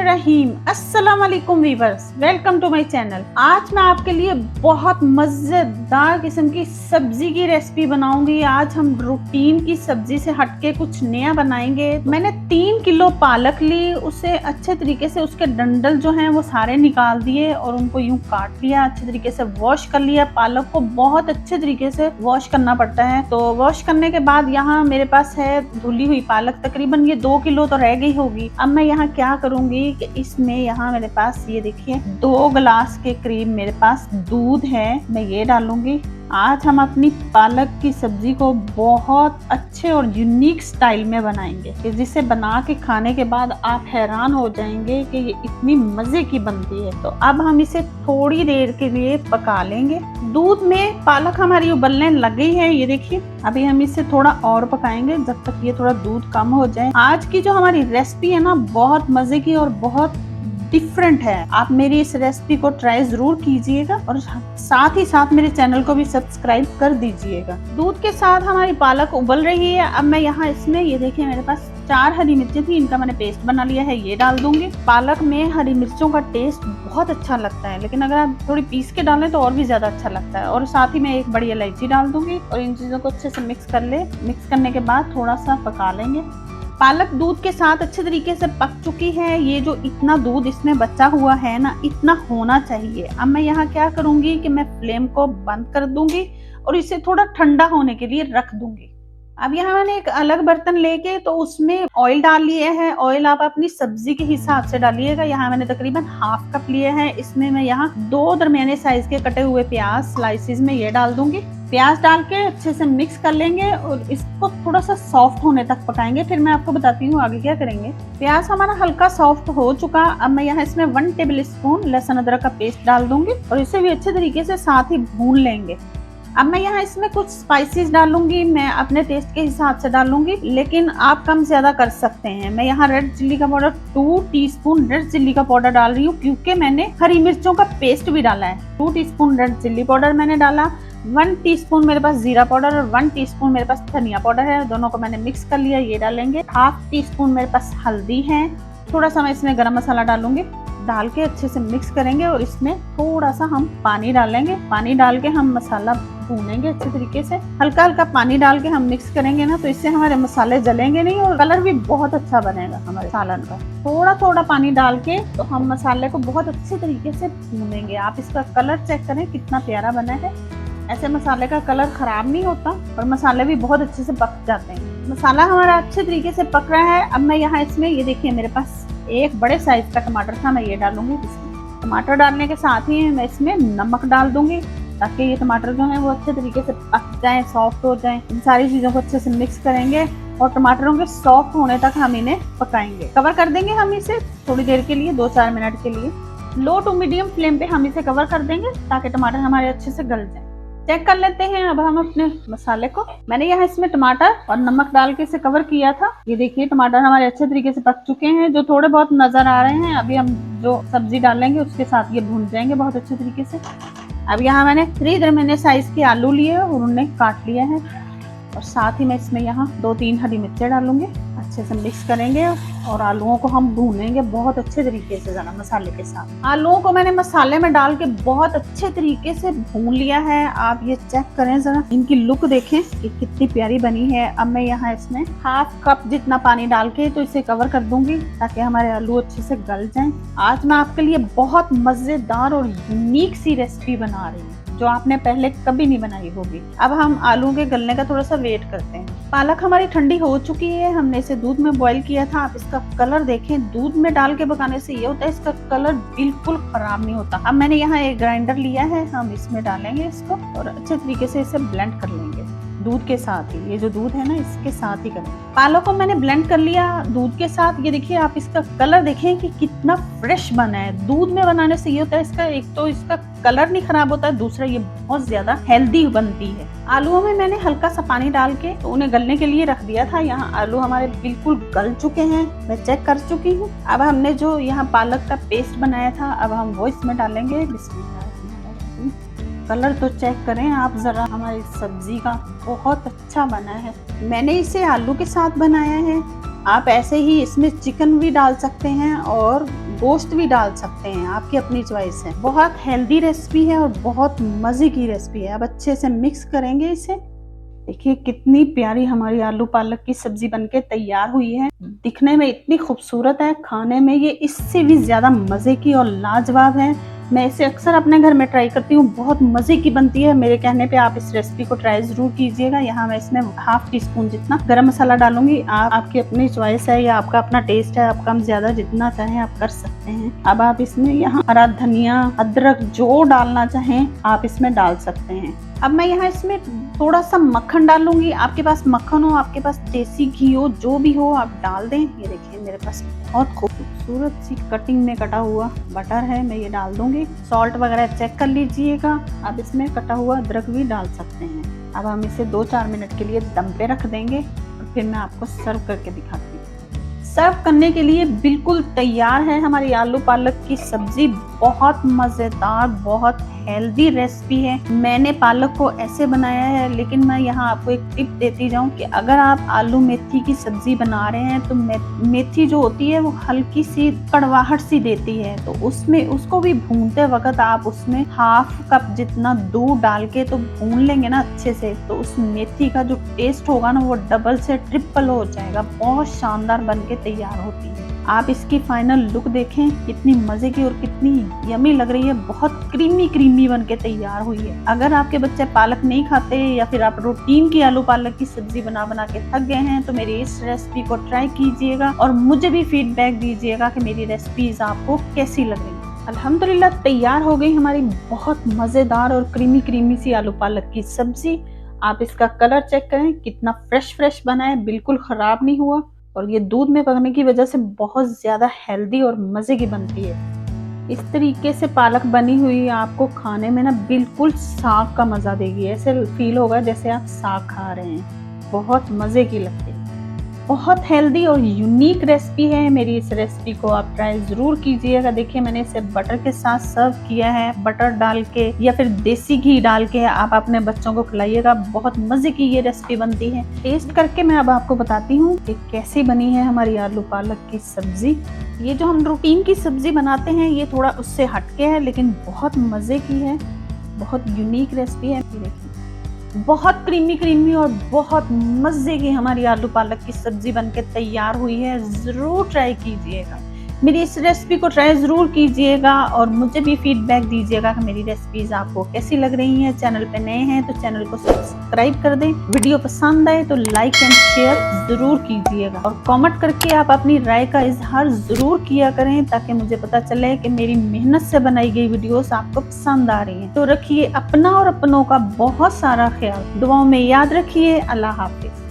रहीम। अस्सलाम वालेकुम viewers, welcome to my channel. आज मैं आपके लिए बहुत मजेदार किस्म की सब्जी की रेसिपी बनाऊंगी। आज हम रूटीन की सब्जी से हटके कुछ नया बनाएंगे। मैंने 3 किलो पालक ली, उसे अच्छे तरीके से उसके डंडल जो हैं वो सारे निकाल दिए और उनको यूं काट लिया, अच्छे तरीके से वॉश कर लिया। पालक को बहुत अच्छे तरीके से वॉश करना पड़ता है। तो वॉश करने के बाद यहाँ मेरे पास है धुली हुई पालक, तकरीबन ये 2 किलो तो रह गई होगी। अब मैं यहाँ क्या करूंगी कि इसमें यहाँ मेरे पास ये देखिए 2 गिलास के करीब मेरे पास दूध है, मैं ये डालूंगी। आज हम अपनी पालक की सब्जी को बहुत अच्छे और यूनिक स्टाइल में बनाएंगे कि जिसे बना के खाने के बाद आप हैरान हो जाएंगे कि ये इतनी मजे की बनती है। तो अब हम इसे थोड़ी देर के लिए पका लेंगे। दूध में पालक हमारी उबलने लग गई है, ये देखिए। अभी हम इसे थोड़ा और पकाएंगे जब तक ये थोड़ा दूध कम हो जाए। आज की जो हमारी रेसिपी है ना, बहुत मजे की और बहुत डिफरेंट है। आप मेरी इस रेसिपी को ट्राई जरूर कीजिएगा और साथ ही साथ मेरे चैनल को भी सब्सक्राइब कर दीजिएगा। दूध के साथ हमारी पालक उबल रही है। अब मैं यहाँ इसमें ये देखिए मेरे पास 4 हरी मिर्चें थी, इनका मैंने पेस्ट बना लिया है, ये डाल दूंगी। पालक में हरी मिर्चों का टेस्ट बहुत अच्छा लगता है, लेकिन अगर आप थोड़ी पीस के डालें तो और भी ज्यादा अच्छा लगता है। और साथ ही मैं एक बड़ी इलायची डाल दूंगी और इन चीजों को अच्छे से मिक्स करने के बाद थोड़ा सा पका लेंगे। पालक दूध के साथ अच्छे तरीके से पक चुकी है। ये जो इतना दूध इसमें बचा हुआ है ना, इतना होना चाहिए। अब मैं यहाँ क्या करूंगी कि मैं फ्लेम को बंद कर दूंगी और इसे थोड़ा ठंडा होने के लिए रख दूंगी। अब यहाँ मैंने एक अलग बर्तन लेके तो उसमें ऑयल डाल लिया है। ऑयल आप अपनी सब्जी के हिसाब से डालिएगा। यहाँ मैंने तकरीबन हाफ कप लिया है। इसमें मैं यहाँ 2 दरमियाने साइज के कटे हुए प्याज स्लाइसिस में ये डाल दूंगी। प्याज डाल के अच्छे से मिक्स कर लेंगे और इसको थोड़ा सा सॉफ्ट होने तक पकाएंगे। फिर मैं आपको बताती हूँ आगे क्या करेंगे। प्याज हमारा हल्का सॉफ्ट हो चुका। अब मैं यहाँ इसमें 1 टेबल स्पून लहसुन अदरक का पेस्ट डाल दूंगी और इसे भी अच्छे तरीके से साथ ही भून लेंगे। अब मैं यहाँ इसमें कुछ स्पाइसेस डालूंगी, मैं अपने टेस्ट के हिसाब से डालूंगी, लेकिन आप कम ज्यादा कर सकते हैं। मैं यहाँ रेड चिल्ली का पाउडर 2 टीस्पून रेड चिल्ली का पाउडर डाल रही हूँ, क्योंकि मैंने हरी मिर्चों का पेस्ट भी डाला है। 2 टीस्पून रेड चिल्ली पाउडर मैंने डाला, 1 टीस्पून मेरे पास जीरा पाउडर और 1 टीस्पून मेरे पास धनिया पाउडर है। दोनों को मैंने मिक्स कर लिया, ये डालेंगे। 1/2 टीस्पून मेरे पास हल्दी है। थोड़ा सा मैं इसमें गरम मसाला डालूंगी, डाल के अच्छे से मिक्स करेंगे और इसमें थोड़ा सा हम पानी डालेंगे। पानी डाल के हम मसाला भूनेंगे अच्छे तरीके से। हल्का हल्का पानी डाल के हम मिक्स करेंगे ना, तो इससे हमारे मसाले जलेंगे नहीं और कलर भी बहुत अच्छा बनेगा हमारे सालन का। थोड़ा थोड़ा पानी डाल के तो हम मसाले को बहुत अच्छे तरीके से भूनेंगे। आप इसका कलर चेक करें कितना प्यारा बना है। ऐसे मसाले का कलर खराब नहीं होता और मसाले भी बहुत अच्छे से पक जाते हैं। मसाला हमारा अच्छे तरीके से पक रहा है। अब मैं यहाँ इसमें ये देखिए मेरे पास एक बड़े साइज का टमाटर था, मैं ये डालूंगी इसमें। टमाटर डालने के साथ ही मैं इसमें नमक डाल दूंगी ताकि ये टमाटर जो है वो अच्छे तरीके से पक जाए, सॉफ्ट हो जाए। इन सारी चीजों को अच्छे से मिक्स करेंगे और टमाटरों के सॉफ्ट होने तक हम इन्हें पकाएंगे। कवर कर देंगे हम इसे थोड़ी देर के लिए, 2-4 मिनट के लिए। लो टू मीडियम फ्लेम पे हम इसे कवर कर देंगे ताकि टमाटर हमारे अच्छे से गल जाए। चेक कर लेते हैं अब हम अपने मसाले को। मैंने यहाँ इसमें टमाटर और नमक डाल के इसे कवर किया था। ये देखिए टमाटर हमारे अच्छे तरीके से पक चुके हैं। जो थोड़े बहुत नजर आ रहे हैं, अभी हम जो सब्जी डालेंगे उसके साथ ये भून जाएंगे बहुत अच्छे तरीके से। अब यहाँ मैंने 3 दरमियाने साइज के आलू लिए और उन्हें काट लिया है और साथ ही मैं इसमें यहाँ 2-3 हरी मिर्चें डालूंगी। अच्छे से मिक्स करेंगे और आलूओं को हम भूनेंगे बहुत अच्छे तरीके से ज़रा मसाले के साथ। आलूओं को मैंने मसाले में डाल के बहुत अच्छे तरीके से भून लिया है। आप ये चेक करें जरा, इनकी लुक देखें कि कितनी प्यारी बनी है। अब मैं यहाँ इसमें 1/2 कप जितना पानी डाल के तो इसे कवर कर दूंगी ताकि हमारे आलू अच्छे से गल जाएं। आज मैं आपके लिए बहुत मजेदार और यूनिक सी रेसिपी बना रही हूँ जो आपने पहले कभी नहीं बनाई होगी। अब हम आलू के गलने का थोड़ा सा वेट करते हैं। पालक हमारी ठंडी हो चुकी है, हमने इसे दूध में बॉईल किया था। आप इसका कलर देखें, दूध में डाल के पकाने से ये होता है इसका कलर बिल्कुल खराब नहीं होता। अब मैंने यहाँ एक ग्राइंडर लिया है, हम इसमें डालेंगे इसको और अच्छे तरीके से इसे ब्लेंड कर लेंगे दूध के साथ ही। ये जो दूध है ना, इसके साथ ही करेंगे। पालक को मैंने ब्लेंड कर लिया दूध के साथ। ये देखिए आप इसका कलर देखें कि कितना फ्रेश बना है। दूध में बनाने से ये होता है इसका एक तो इसका कलर नहीं खराब होता है, दूसरा ये बहुत ज्यादा हेल्दी बनती है। आलूओं में मैंने हल्का सा पानी डाल के तो उन्हें गलने के लिए रख दिया था। यहाँ आलू हमारे बिल्कुल गल चुके हैं, मैं चेक कर चुकी हूँ। अब हमने जो यहाँ पालक का पेस्ट बनाया था, अब हम वो इसमें डालेंगे। कलर तो चेक करें आप जरा, हमारी सब्जी का बहुत अच्छा बना है। मैंने इसे आलू के साथ बनाया है। आप ऐसे ही इसमें चिकन भी डाल सकते हैं और गोश्त भी डाल सकते हैं, आपकी अपनी चॉइस है। बहुत हेल्दी रेसिपी है और बहुत मजे की रेसिपी है। अब अच्छे से मिक्स करेंगे इसे। देखिए कितनी प्यारी हमारी आलू पालक की सब्जी बनके तैयार हुई है। दिखने में इतनी खूबसूरत है, खाने में ये इससे भी ज्यादा मजे की और लाजवाब है। मैं इसे अक्सर अपने घर में ट्राई करती हूँ, बहुत मजे की बनती है। मेरे कहने पे आप इस रेसिपी को ट्राई जरूर कीजिएगा। यहाँ मैं इसमें ½ टीस्पून जितना गरम मसाला डालूंगी। आपकी अपनी चॉइस है या आपका अपना टेस्ट है, आप कम ज्यादा जितना चाहें आप कर सकते हैं। अब आप इसमें यहाँ हरा धनिया, अदरक जो डालना चाहें आप इसमें डाल सकते हैं। अब मैं यहाँ इसमें थोड़ा सा मक्खन डालूंगी। आपके पास मक्खन हो, आपके पास देसी घी हो, जो भी हो आप डाल दें। ये देखिए मेरे पास बहुत खूबसूरत सी कटिंग में कटा हुआ बटर है, मैं ये डाल दूंगी। सॉल्ट वगैरह चेक कर लीजिएगा। आप इसमें कटा हुआ अदरक भी डाल सकते हैं। अब हम इसे 2-4 मिनट के लिए दम पे रख देंगे और फिर मैं आपको सर्व करके दिखाती हूँ। सर्व करने के लिए बिल्कुल तैयार है हमारी आलू पालक की सब्जी। बहुत मजेदार, बहुत हेल्दी रेसिपी है। मैंने पालक को ऐसे बनाया है, लेकिन मैं यहाँ आपको एक टिप देती जाऊँ कि अगर आप आलू मेथी की सब्जी बना रहे हैं तो मेथी जो होती है वो हल्की सी कड़वाहट सी देती है, तो उसमें उसको भी भूनते वक्त आप उसमें ½ कप जितना दूध डाल के तो भून लेंगे ना अच्छे से, तो उस मेथी का जो टेस्ट होगा ना वो डबल से ट्रिपल हो जाएगा। बहुत शानदार बन के तैयार होती है। आप इसकी फाइनल लुक देखें, कितनी मजे की और कितनी यमी लग रही है। बहुत क्रीमी बन के तैयार हुई है। अगर आपके बच्चे पालक नहीं खाते या फिर आप रूटीन की आलू पालक की सब्जी बना के थक गए हैं तो मेरी इस रेसिपी को ट्राई कीजिएगा और मुझे भी फीडबैक दीजिएगा कि मेरी रेसिपीज आपको कैसी लग रही है। अल्हम्दुलिल्लाह तैयार हो गई हमारी बहुत मजेदार और क्रीमी सी आलू पालक की सब्जी। आप इसका कलर चेक करें, कितना फ्रेश बना है, बिल्कुल खराब नहीं हुआ। और ये दूध में पकने की वजह से बहुत ज्यादा हेल्दी और मजे की बनती है। इस तरीके से पालक बनी हुई आपको खाने में ना बिल्कुल साग का मजा देगी। ऐसे फील होगा जैसे आप साग खा रहे हैं। बहुत मजे की लगती है। बहुत हेल्दी और यूनिक रेसिपी है। मेरी इस रेसिपी को आप ट्राई जरूर कीजिएगा। देखिए मैंने इसे बटर के साथ सर्व किया है। बटर डाल के या फिर देसी घी डाल के आप अपने बच्चों को खिलाइएगा। बहुत मजे की ये रेसिपी बनती है। टेस्ट करके मैं अब आपको बताती हूँ कि कैसी बनी है हमारी आलू पालक की सब्जी। ये जो हम रूटीन की सब्जी बनाते हैं ये थोड़ा उससे हटके है, लेकिन बहुत मजे की है। बहुत यूनिक रेसिपी है। देखिए बहुत क्रीमी और बहुत मजे की हमारी आलू पालक की सब्जी बनके तैयार हुई है। जरूर ट्राई कीजिएगा। मेरी इस रेसिपी को ट्राई जरूर कीजिएगा और मुझे भी फीडबैक दीजिएगा कि मेरी रेसिपीज आपको कैसी लग रही हैं। चैनल पे नए हैं तो चैनल को सब्सक्राइब कर दें। वीडियो पसंद आए तो लाइक एंड शेयर जरूर कीजिएगा और कमेंट करके आप अपनी राय का इजहार जरूर किया करें, ताकि मुझे पता चले कि मेरी मेहनत से बनाई गई वीडियोस आपको पसंद आ रही हैं। तो रखिए अपना और अपनों का बहुत सारा ख्याल। दुआओं में याद रखिए। अल्लाह हाफिज।